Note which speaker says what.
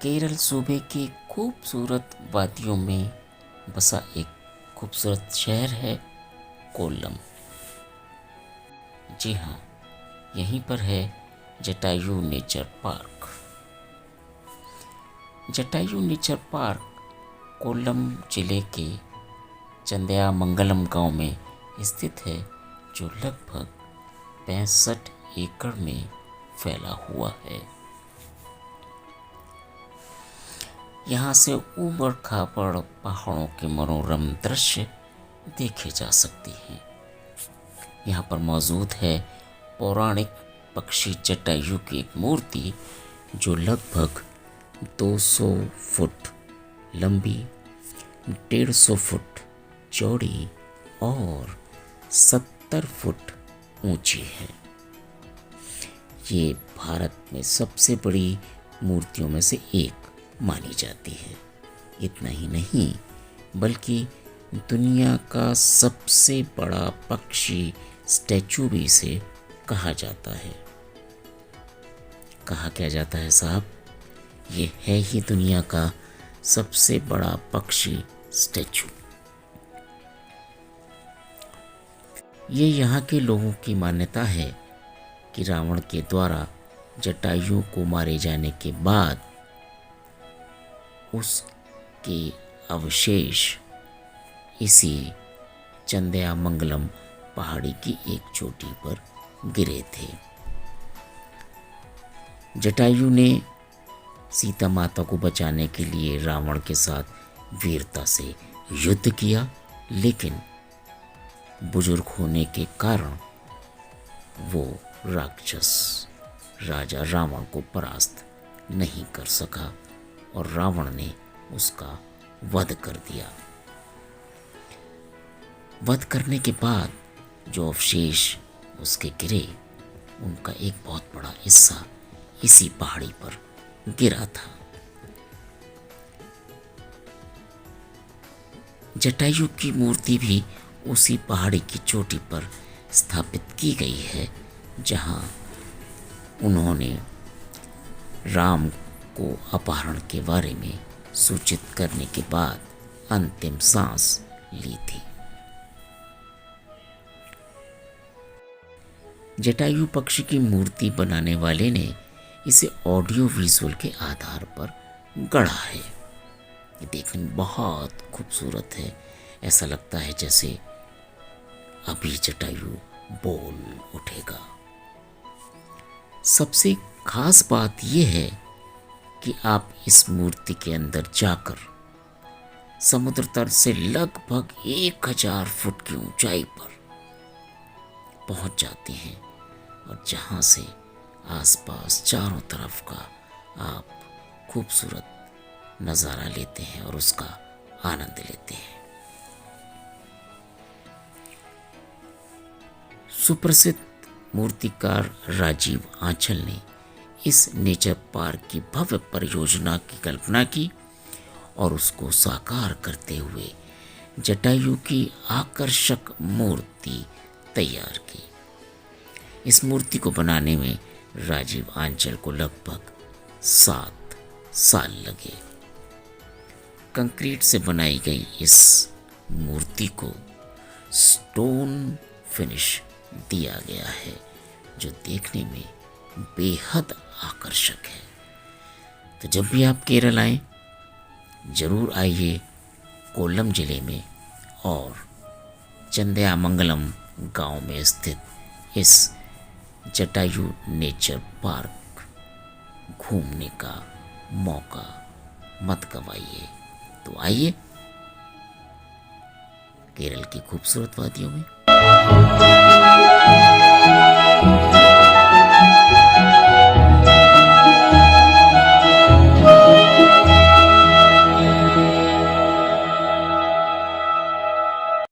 Speaker 1: केरल सूबे की खूबसूरत वादियों में बसा एक खूबसूरत शहर है कोल्लम। जी हाँ, यहीं पर है Jatayu nature park. Jatayu nature park Kollam जिले के चंदयामंगलम गांव में स्थित है, जो लगभग 65 एकड़ में फैला हुआ है। यहाँ से ऊबड़ खाबड़ पहाड़ों के मनोरम दृश्य देखे जा सकते हैं। यहाँ पर मौजूद है पौराणिक पक्षी जटायु की एक मूर्ति, जो लगभग 200 फुट लंबी, 150 फुट चौड़ी और 70 फुट ऊंची है। ये भारत में सबसे बड़ी मूर्तियों में से एक मानी जाती है। इतना ही नहीं, बल्कि दुनिया का सबसे बड़ा पक्षी स्टैचू भी इसे कहा जाता है। कहा क्या जाता है साहब? ये है ही दुनिया का सबसे बड़ा पक्षी स्टैचू। ये यहाँ के लोगों की मान्यता है कि रावण के द्वारा जटायु को मारे जाने के बाद उसके अवशेष इसी चंदयामंगलम पहाड़ी की एक चोटी पर गिरे थे। जटायु ने सीता माता को बचाने के लिए रावण के साथ वीरता से युद्ध किया, लेकिन बुजुर्ग होने के कारण वो राक्षस राजा रावण को परास्त नहीं कर सका और रावण ने उसका वध कर दिया। वध करने के बाद जो अवशेष उसके गिरे, उनका एक बहुत बड़ा हिस्सा इसी पहाड़ी पर गिरा था। जटायु की मूर्ति भी उसी पहाड़ी की चोटी पर स्थापित की गई है, जहां उन्होंने राम को अपहरण के बारे में सूचित करने के बाद अंतिम सांस ली थी। जटायु पक्षी की मूर्ति बनाने वाले ने इसे ऑडियो विजुअल के आधार पर गढ़ा है। ये देखने में बहुत खूबसूरत है। ऐसा लगता है जैसे अभी जटायु बोल उठेगा। सबसे खास बात यह है कि आप इस मूर्ति के अंदर जाकर समुद्र तल से लगभग 1000 फुट की ऊंचाई पर पहुंच जाते हैं, और जहां से आसपास चारों तरफ का आप खूबसूरत नज़ारा लेते हैं और उसका आनंद लेते हैं। सुप्रसिद्ध मूर्तिकार राजीव आंचल ने इस नेचर पार्क की भव्य परियोजना की कल्पना की और उसको साकार करते हुए जटायु की आकर्षक मूर्ति तैयार की। इस मूर्ति को बनाने में राजीव आंचल को लगभग 7 साल लगे। कंक्रीट से बनाई गई इस मूर्ति को स्टोन फिनिश दिया गया है, जो देखने में बेहद आकर्षक है। तो जब भी आप केरल आएं, जरूर आइए कोल्लम जिले में और चंदयामंगलम गांव में स्थित इस जटायु नेचर पार्क घूमने का मौका मत गवाइए। तो आइए केरल की खूबसूरत वादियों में।